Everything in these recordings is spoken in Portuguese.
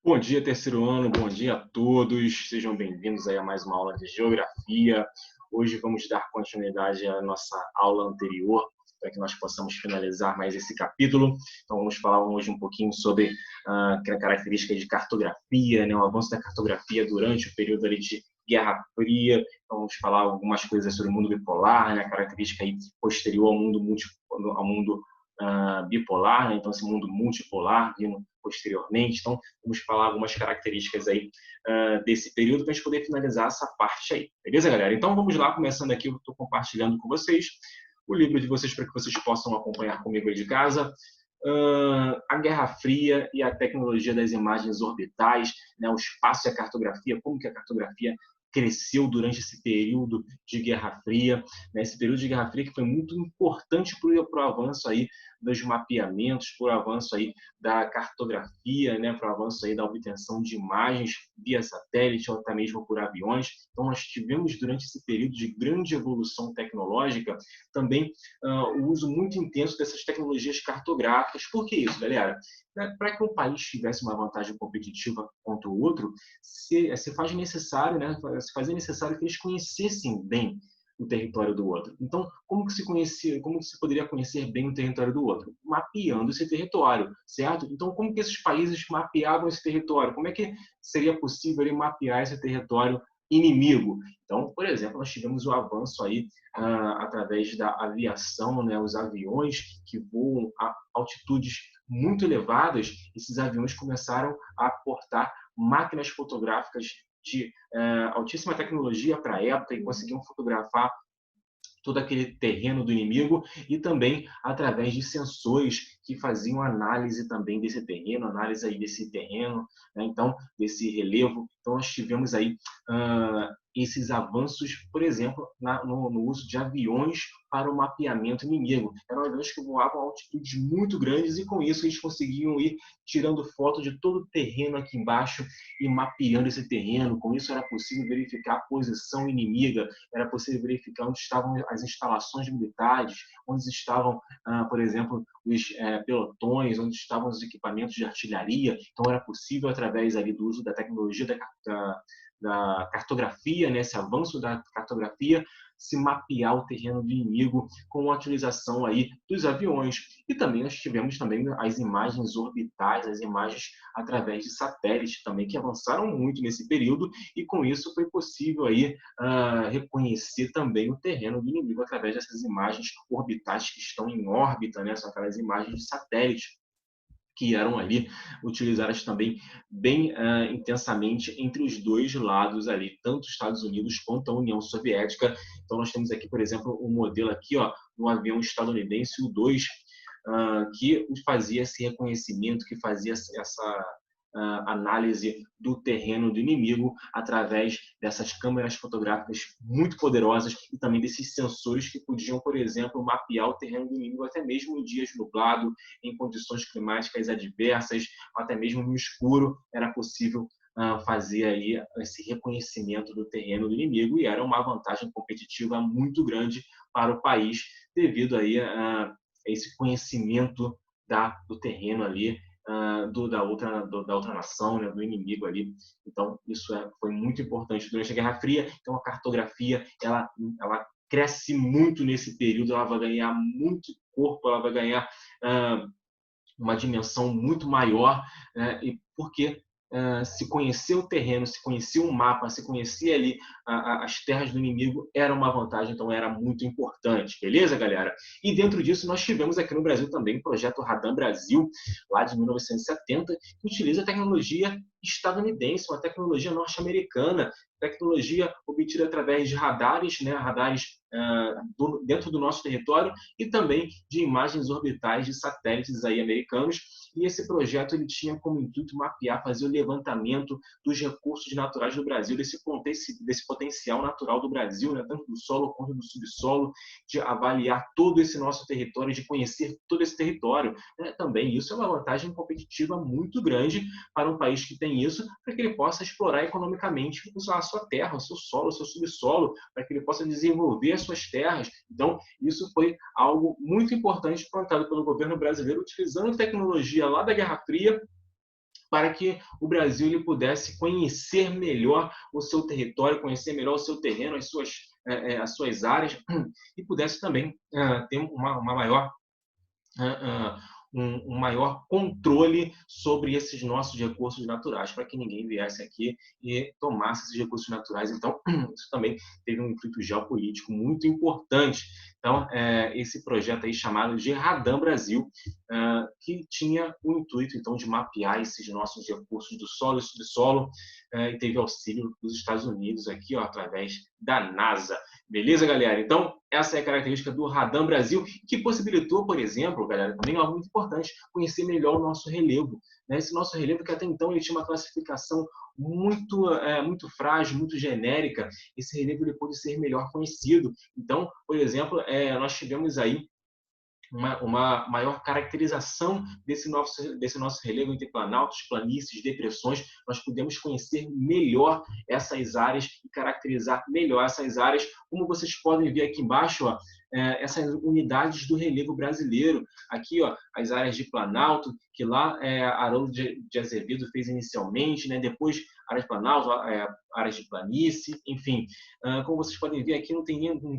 Bom dia, terceiro ano, bom dia a todos. Sejam bem-vindos aí a mais uma aula de geografia. Hoje vamos dar continuidade à nossa aula anterior, para que nós possamos finalizar mais esse capítulo. Então, vamos falar hoje um pouquinho sobre a característica de cartografia, né, o avanço da cartografia durante o período ali de Guerra Fria. Então, vamos falar algumas coisas sobre o mundo bipolar, né, a característica aí posterior ao mundo bipolar, né, então esse mundo multipolar vindo posteriormente. Então, vamos falar algumas características aí desse período para a gente poder finalizar essa parte aí. Beleza, galera? Então, vamos lá, começando aqui, eu estou compartilhando com vocês o livro de vocês para que vocês possam acompanhar comigo aí de casa. A Guerra Fria e a tecnologia das imagens orbitais, né, o espaço e a cartografia, como que a cartografia cresceu durante esse período de Guerra Fria, né, esse período de Guerra Fria que foi muito importante para o avanço aí dos mapeamentos, para o avanço aí da cartografia, né, para o avanço aí da obtenção de imagens via satélite ou até mesmo por aviões. Então, nós tivemos durante esse período de grande evolução tecnológica também o uso muito intenso dessas tecnologias cartográficas. Por que isso, galera? Para que um país tivesse uma vantagem competitiva contra o outro, se faz necessário, né, se fazia necessário que eles conhecessem bem o território do outro. Então, como que se poderia conhecer bem o território do outro? Mapeando esse território, certo? Então, como que esses países mapeavam esse território? Como é que seria possível ali, mapear esse território inimigo? Então, por exemplo, nós tivemos o avanço aí através da aviação, né, os aviões que voam a altitudes muito elevadas. Esses aviões começaram a portar máquinas fotográficas de altíssima tecnologia para a época e conseguiam fotografar todo aquele terreno do inimigo e também através de sensores que faziam análise também desse terreno, análise aí desse terreno, né? Então desse relevo. Então nós tivemos aí esses avanços, por exemplo, no uso de aviões para o mapeamento inimigo. Eram aviões que voavam a altitudes muito grandes e com isso eles conseguiam ir tirando foto de todo o terreno aqui embaixo e mapeando esse terreno. Com isso era possível verificar a posição inimiga, era possível verificar onde estavam as instalações militares, onde estavam, por exemplo, os pelotões, onde estavam os equipamentos de artilharia. Então, era possível, através ali do uso da tecnologia da cartografia, né, esse avanço da cartografia, se mapear o terreno do inimigo com a utilização aí dos aviões. E também nós tivemos também as imagens orbitais, as imagens através de satélites também, que avançaram muito nesse período, e com isso foi possível aí reconhecer também o terreno do inimigo através dessas imagens orbitais que estão em órbita, né? São aquelas imagens de satélite que eram ali utilizadas também bem intensamente entre os dois lados ali, tanto os Estados Unidos quanto a União Soviética. Então nós temos aqui, por exemplo, um modelo aqui, ó, no avião estadunidense U-2, que fazia esse reconhecimento, que fazia essa análise do terreno do inimigo através dessas câmeras fotográficas muito poderosas e também desses sensores que podiam, por exemplo, mapear o terreno do inimigo até mesmo em dias nublados, em condições climáticas adversas, até mesmo no escuro era possível fazer aí esse reconhecimento do terreno do inimigo, e era uma vantagem competitiva muito grande para o país devido aí a esse conhecimento do terreno ali, da outra nação, né, do inimigo ali. Então, isso foi muito importante durante a Guerra Fria. Então, a cartografia, ela cresce muito nesse período, ela vai ganhar muito corpo, ela vai ganhar uma dimensão muito maior, né, e porque se conhecer o terreno, se conhecer o mapa, se conhecer ali as terras do inimigo, era uma vantagem, então era muito importante, beleza, galera? E dentro disso, nós tivemos aqui no Brasil também o projeto Radan Brasil, lá de 1970, que utiliza a tecnologia estadunidense, uma tecnologia norte-americana, tecnologia obtida através de radares, né, radares dentro do nosso território e também de imagens orbitais de satélites aí americanos. E esse projeto ele tinha como intuito mapear, fazer o levantamento dos recursos naturais do Brasil, desse potencial natural do Brasil, né, tanto do solo quanto do subsolo, de avaliar todo esse nosso território, de conhecer todo esse território. Né? Também isso é uma vantagem competitiva muito grande para um país que tem isso, para que ele possa explorar economicamente a sua terra, o seu solo, o seu subsolo, para que ele possa desenvolver as suas terras. Então, isso foi algo muito importante plantado pelo governo brasileiro, utilizando tecnologia lá da Guerra Fria para que o Brasil ele pudesse conhecer melhor o seu território, conhecer melhor o seu terreno, as suas áreas, e pudesse também ter uma maior um maior controle sobre esses nossos recursos naturais, para que ninguém viesse aqui e tomasse esses recursos naturais. Então, isso também teve um intuito geopolítico muito importante. Então, esse projeto aí chamado de Radam Brasil, que tinha o intuito, então, de mapear esses nossos recursos do solo e subsolo, e teve auxílio dos Estados Unidos aqui, ó, através da NASA. Beleza, galera? Então, essa é a característica do Radam Brasil, que possibilitou, por exemplo, galera, também algo muito importante, conhecer melhor o nosso relevo. Né? Esse nosso relevo, que até então ele tinha uma classificação muito frágil, muito genérica, esse relevo ele pôde ser melhor conhecido. Então, por exemplo, nós tivemos aí uma maior caracterização desse nosso relevo entre planaltos, planícies, depressões. Nós podemos conhecer melhor essas áreas e caracterizar melhor essas áreas, como vocês podem ver aqui embaixo, ó, essas unidades do relevo brasileiro. Aqui, ó, as áreas de planalto, que lá Haroldo de Azevedo fez inicialmente, né? Depois áreas de planalto, áreas de planície, enfim. Como vocês podem ver aqui, não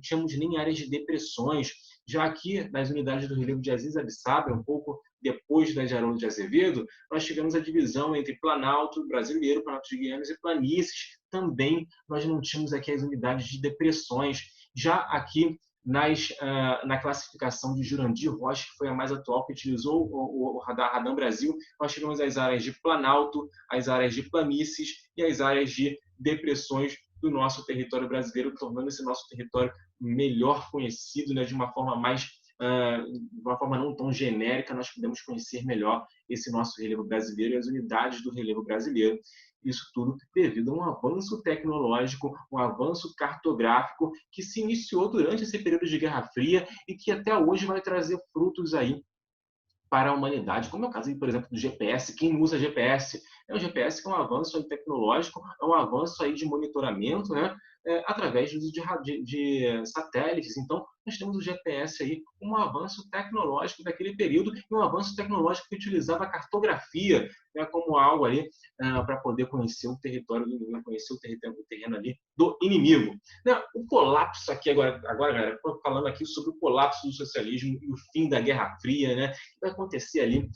tínhamos nem áreas de depressões. Já aqui, nas unidades do relevo de Aziz Abissaba, um pouco depois da de Haroldo de Azevedo, nós tivemos a divisão entre planalto brasileiro, planalto de Guianas e planícies. Também nós não tínhamos aqui as unidades de depressões. Já aqui, na classificação de Jurandir Rocha, que foi a mais atual, que utilizou o Radam Brasil, nós tivemos as áreas de planalto, as áreas de planícies e as áreas de depressões do nosso território brasileiro, tornando esse nosso território melhor conhecido, né, de uma forma não tão genérica. Nós podemos conhecer melhor esse nosso relevo brasileiro e as unidades do relevo brasileiro. Isso tudo devido a um avanço tecnológico, um avanço cartográfico que se iniciou durante esse período de Guerra Fria e que até hoje vai trazer frutos aí para a humanidade, como é o caso, por exemplo, do GPS. Quem usa GPS? O GPS que é um avanço tecnológico, é um avanço aí de monitoramento, né? Através do uso de satélites. Então, nós temos o GPS aí, um avanço tecnológico daquele período, e um avanço tecnológico que utilizava a cartografia, né, como algo ali para poder conhecer o território do inimigo, conhecer o terreno ali do inimigo. Né? O colapso aqui agora, galera, falando aqui sobre o colapso do socialismo e o fim da Guerra Fria, né? Vai acontecer ali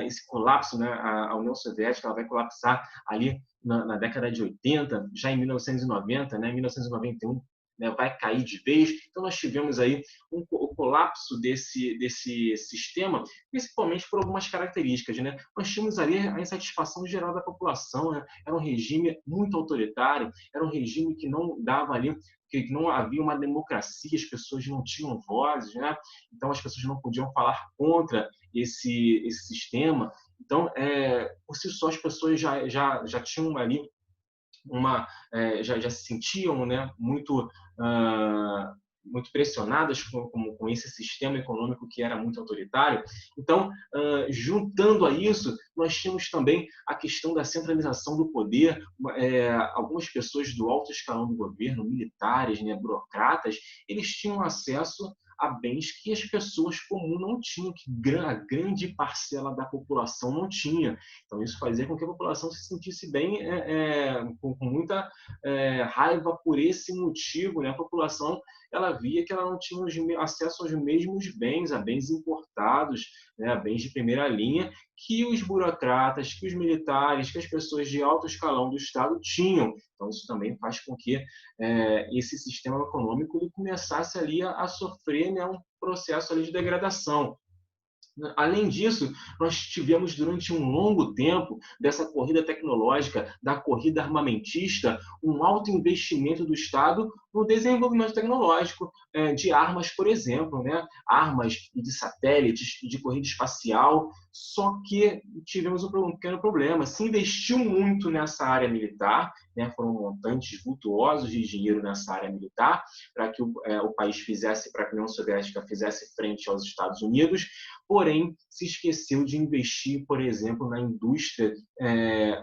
esse colapso, né? A União Soviética ela vai colapsar ali na década de 80, já em 1990, né? Em 1991, né, vai cair de vez. Então, nós tivemos aí o colapso desse sistema, principalmente por algumas características. Né? Nós tínhamos ali a insatisfação geral da população. Né? Era um regime muito autoritário, era um regime que não dava ali, que não havia uma democracia, as pessoas não tinham vozes, né? Então as pessoas não podiam falar contra esse sistema. Então, por si só, as pessoas já tinham ali já se sentiam, né, muito pressionadas com esse sistema econômico que era muito autoritário. Então, juntando a isso, nós tínhamos também a questão da centralização do poder. Algumas pessoas do alto escalão do governo, militares, né, burocratas, eles tinham acesso a bens que as pessoas comuns não tinham, que a grande parcela da população não tinha. Então, isso fazia com que a população se sentisse bem, com muita raiva por esse motivo. Né? A população ela via que ela não tinha acesso aos mesmos bens, a bens importados, né? A bens de primeira linha, que os burocratas, que os militares, que as pessoas de alto escalão do Estado tinham. Então, isso também faz com que esse sistema econômico ele começasse ali a sofrer, né, um processo ali de degradação. Além disso, nós tivemos durante um longo tempo dessa corrida tecnológica, da corrida armamentista, um alto investimento do Estado no desenvolvimento tecnológico de armas, por exemplo, né? Armas de satélites, de corrida espacial. Só que tivemos um pequeno problema. Se investiu muito nessa área militar, né, foram montantes vultuosos de dinheiro nessa área militar para que o país fizesse, para que a União Soviética fizesse frente aos Estados Unidos, porém se esqueceu de investir, por exemplo, na indústria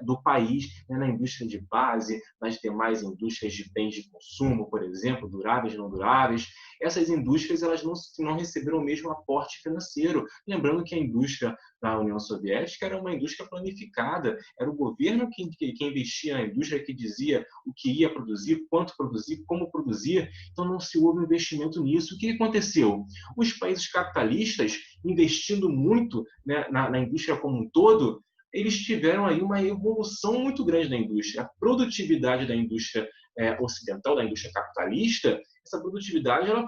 do país, né, na indústria de base, nas demais indústrias de bens de consumo, por exemplo, duráveis e não duráveis. Essas indústrias elas não receberam o mesmo aporte financeiro. Lembrando que a indústria da União Soviética era uma indústria planificada, era o governo que investia na indústria, que dizia o que ia produzir, quanto produzir, como produzir, então não se houve investimento nisso. O que aconteceu? Os países capitalistas, investindo muito, né, na indústria como um todo, eles tiveram aí uma evolução muito grande da indústria. A produtividade da indústria ocidental, da indústria capitalista, essa produtividade ela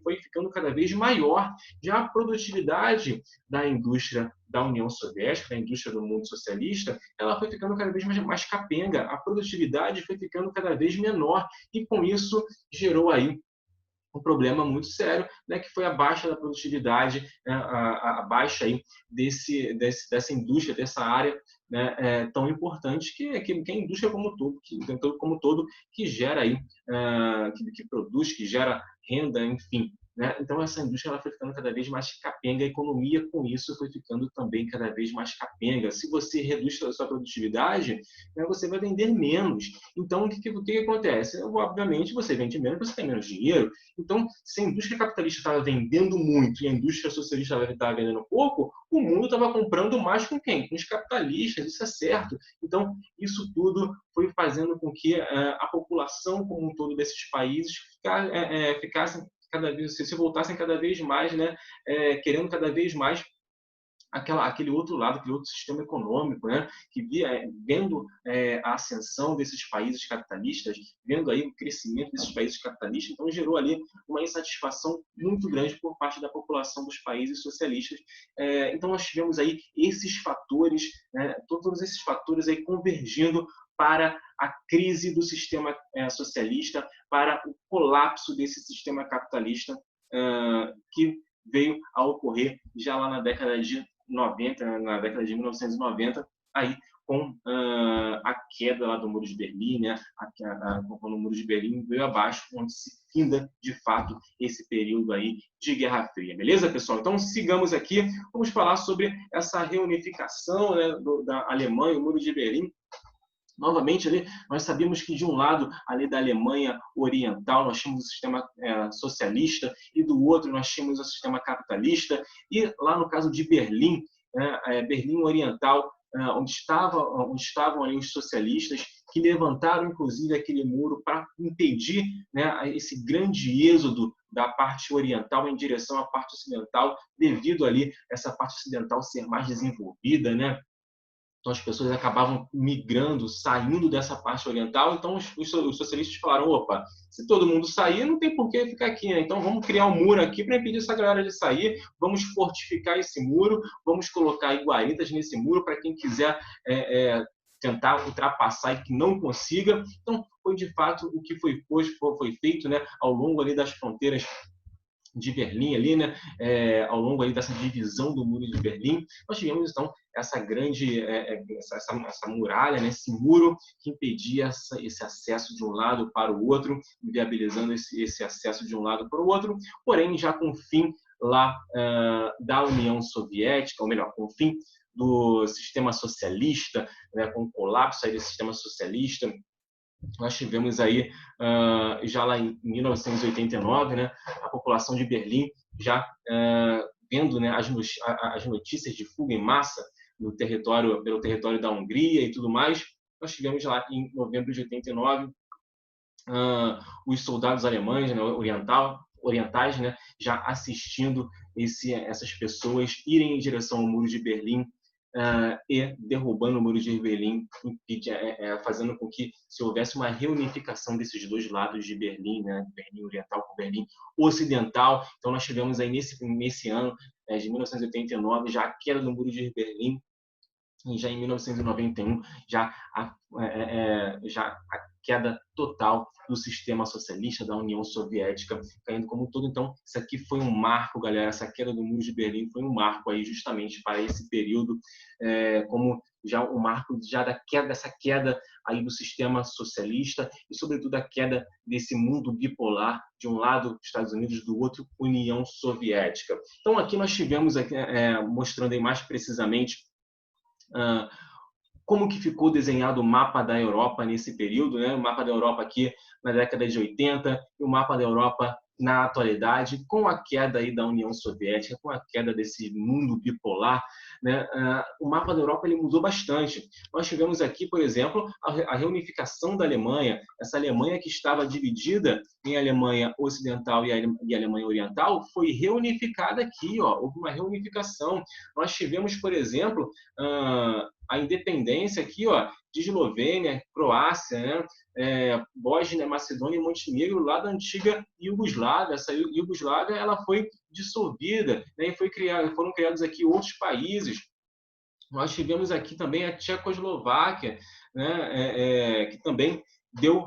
foi ficando cada vez maior. Já a produtividade da indústria da União Soviética, da indústria do mundo socialista, ela foi ficando cada vez mais capenga. A produtividade foi ficando cada vez menor e, com isso, gerou aí um problema muito sério, né, que foi a baixa da produtividade, né, a baixa aí dessa indústria, dessa área, né, tão importante que a indústria como todo que gera aí, que produz, que gera renda, enfim. Né? Então, essa indústria ela foi ficando cada vez mais capenga, a economia, com isso, foi ficando também cada vez mais capenga. Se você reduz a sua produtividade, né, você vai vender menos. Então, o que acontece? Obviamente, você vende menos, você tem menos dinheiro. Então, se a indústria capitalista estava vendendo muito e a indústria socialista estava vendendo pouco, o mundo estava comprando mais com quem? Com os capitalistas, isso é certo. Então, isso tudo foi fazendo com que a população como um todo desses países ficassem cada vez, se voltassem cada vez mais, né, querendo cada vez mais aquele outro lado, aquele outro sistema econômico, né, que vendo a ascensão desses países capitalistas, vendo aí o crescimento desses países capitalistas, então gerou ali uma insatisfação muito grande por parte da população dos países socialistas. Então nós tivemos aí esses fatores, né, todos esses fatores aí convergindo para a crise do sistema socialista, para o colapso desse sistema capitalista que veio a ocorrer já lá na década de 90, na década de 1990, aí com a queda lá do Muro de Berlim, né? Quando o Muro de Berlim veio abaixo, onde se finda, de fato, esse período aí de Guerra Fria. Beleza, pessoal? Então, sigamos aqui. Vamos falar sobre essa reunificação, né, da Alemanha, o Muro de Berlim. Novamente, ali, nós sabíamos que, de um lado, ali da Alemanha Oriental, nós tínhamos o sistema socialista, e do outro, nós tínhamos o sistema capitalista. E lá no caso de Berlim, Berlim Oriental, onde estavam ali os socialistas, que levantaram, inclusive, aquele muro para impedir, né, esse grande êxodo da parte oriental em direção à parte ocidental, devido ali essa parte ocidental ser mais desenvolvida, né? Então, as pessoas acabavam migrando, saindo dessa parte oriental. Então, os socialistas falaram: opa, se todo mundo sair, não tem por que ficar aqui, né? Então, vamos criar um muro aqui para impedir essa galera de sair, vamos fortificar esse muro, vamos colocar guaritas nesse muro para quem quiser tentar ultrapassar e que não consiga. Então, foi de fato o que foi feito, né, ao longo ali das fronteiras de Berlim ali, né, ao longo ali dessa divisão do Muro de Berlim. Nós tivemos então essa grande essa muralha, né, esse muro que impedia esse acesso de um lado para o outro, viabilizando esse acesso de um lado para o outro. Porém, já com o fim lá da União Soviética, ou melhor, com o fim do sistema socialista, né, com o colapso aí desse sistema socialista, nós tivemos aí, já lá em 1989, né, a população de Berlim já vendo, né, as notícias de fuga em massa pelo território da Hungria e tudo mais. Nós tivemos lá em novembro de 89 os soldados alemães, né, orientais, né, já assistindo essas pessoas irem em direção ao Muro de Berlim, e derrubando o Muro de Berlim, fazendo com que se houvesse uma reunificação desses dois lados de Berlim, né, Berlim Oriental com Berlim Ocidental. Então nós tivemos aí nesse ano de 1989 já a queda do Muro de Berlim, e já em 1991 já a queda total do sistema socialista da União Soviética caindo como um todo. Então, isso aqui foi um marco, galera. Essa queda do Muro de Berlim foi um marco aí justamente para esse período, como já o marco já dessa queda aí do sistema socialista e, sobretudo, a queda desse mundo bipolar, de um lado Estados Unidos, do outro União Soviética. Então, aqui nós tivemos, mostrando aí mais precisamente como que ficou desenhado o mapa da Europa nesse período, né? O mapa da Europa aqui na década de 80 e o mapa da Europa na atualidade, com a queda aí da União Soviética, com a queda desse mundo bipolar, né? O mapa da Europa ele mudou bastante. Nós tivemos aqui, por exemplo, a reunificação da Alemanha, essa Alemanha que estava dividida em Alemanha Ocidental e Alemanha Oriental, foi reunificada aqui, ó, houve uma reunificação. Nós tivemos, por exemplo, a independência aqui, ó, de Eslovênia, Croácia, né? Bósnia, Macedônia e Montenegro, lá da antiga Iugoslávia. Essa Iugoslávia ela foi dissolvida, né? E foram criados aqui outros países. Nós tivemos aqui também a Tchecoslováquia, né? Que também deu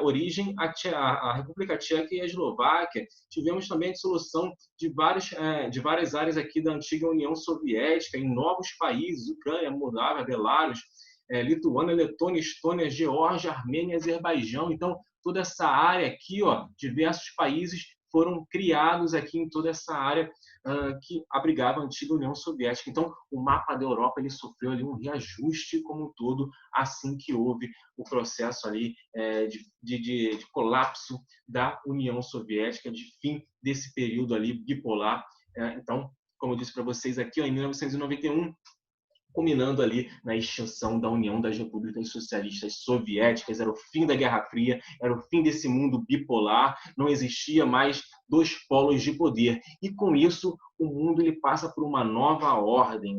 origem à República Tcheca e à Eslováquia. Tivemos também a dissolução de várias áreas aqui da antiga União Soviética em novos países: Ucrânia, Moldávia, Belarus, Lituânia, Letônia, Estônia, Geórgia, Armênia, Azerbaijão. Então, toda essa área aqui, ó, diversos países foram criados aqui em toda essa área que abrigava a antiga União Soviética. Então, o mapa da Europa ele sofreu ali um reajuste como um todo, assim que houve o processo ali de colapso da União Soviética, de fim desse período ali bipolar. Então, como eu disse para vocês aqui, ó, em 1991, culminando ali na extinção da União das Repúblicas Socialistas Soviéticas. Era o fim da Guerra Fria, era o fim desse mundo bipolar, não existia mais dois polos de poder. E com isso, o mundo ele passa por uma nova ordem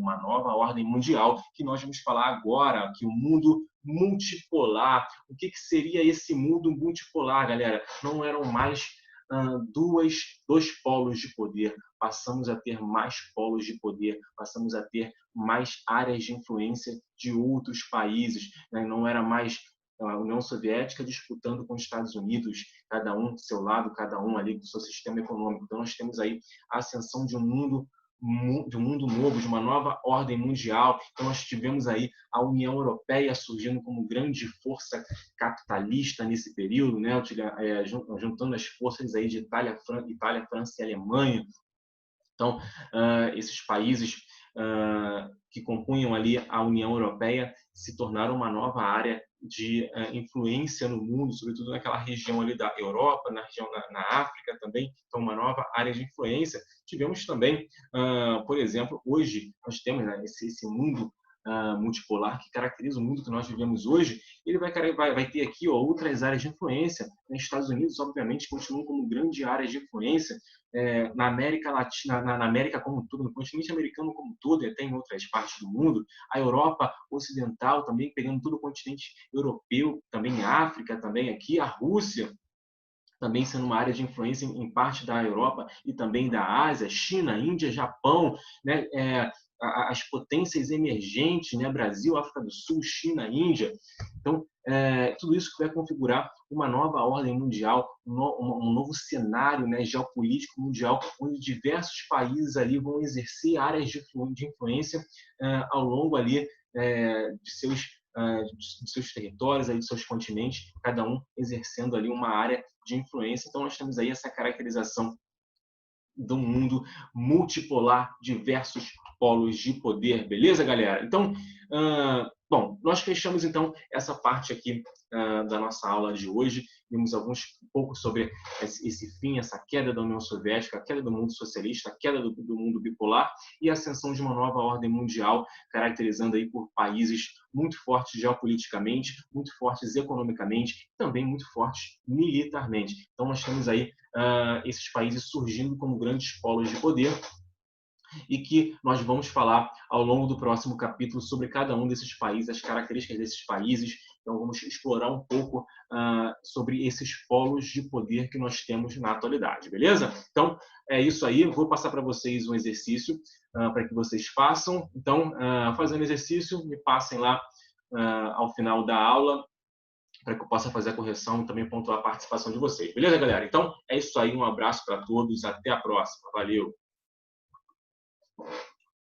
mundial, que nós vamos falar agora, que o mundo multipolar. O que seria esse mundo multipolar, galera? Não eram mais dois polos de poder, passamos a ter mais polos de poder, passamos a ter mais áreas de influência de outros países, né? Não era mais a União Soviética disputando com os Estados Unidos, cada um do seu lado, cada um ali do seu sistema econômico. Então nós temos aí a ascensão de um mundo novo, de uma nova ordem mundial. Então nós tivemos aí a União Europeia surgindo como grande força capitalista nesse período, né? Juntando as forças aí de Itália, França e Alemanha. Então, esses países que compunham ali a União Europeia se tornaram uma nova área de influência no mundo, sobretudo naquela região ali da Europa, na região na África também, então uma nova área de influência. Tivemos também, por exemplo, hoje nós temos, né, esse mundo multipolar que caracteriza o mundo que nós vivemos hoje. Ele vai ter aqui, ó, outras áreas de influência. Nos Estados Unidos, obviamente, continuam como grande área de influência, na América Latina, na América como um todo, no continente americano como um todo, e até em outras partes do mundo. A Europa Ocidental também, pegando todo o continente europeu, também a África, também aqui, a Rússia também sendo uma área de influência em parte da Europa e também da Ásia, China, Índia, Japão, né? As potências emergentes, né? Brasil, África do Sul, China, Índia. Então, tudo isso que vai configurar uma nova ordem mundial, um novo cenário, né, geopolítico mundial, onde diversos países ali vão exercer áreas de influência ao longo ali de seus territórios, aí, de seus continentes, cada um exercendo ali uma área de influência. Então, nós temos aí essa caracterização do mundo multipolar, diversos polos de poder. Beleza, galera? Então, bom, nós fechamos então essa parte aqui da nossa aula de hoje. Vimos um pouco sobre esse fim, essa queda da União Soviética, a queda do mundo socialista, a queda do mundo bipolar e a ascensão de uma nova ordem mundial, caracterizando aí por países muito fortes geopoliticamente, muito fortes economicamente, também muito fortes militarmente. Então, nós temos aí esses países surgindo como grandes polos de poder, e que nós vamos falar ao longo do próximo capítulo sobre cada um desses países, as características desses países. Então, vamos explorar um pouco sobre esses polos de poder que nós temos na atualidade, beleza? Então, é isso aí. Eu vou passar para vocês um exercício para que vocês façam. Então, fazendo exercício, me passem lá ao final da aula para que eu possa fazer a correção e também pontuar a participação de vocês. Beleza, galera? Então, é isso aí. Um abraço para todos. Até a próxima. Valeu!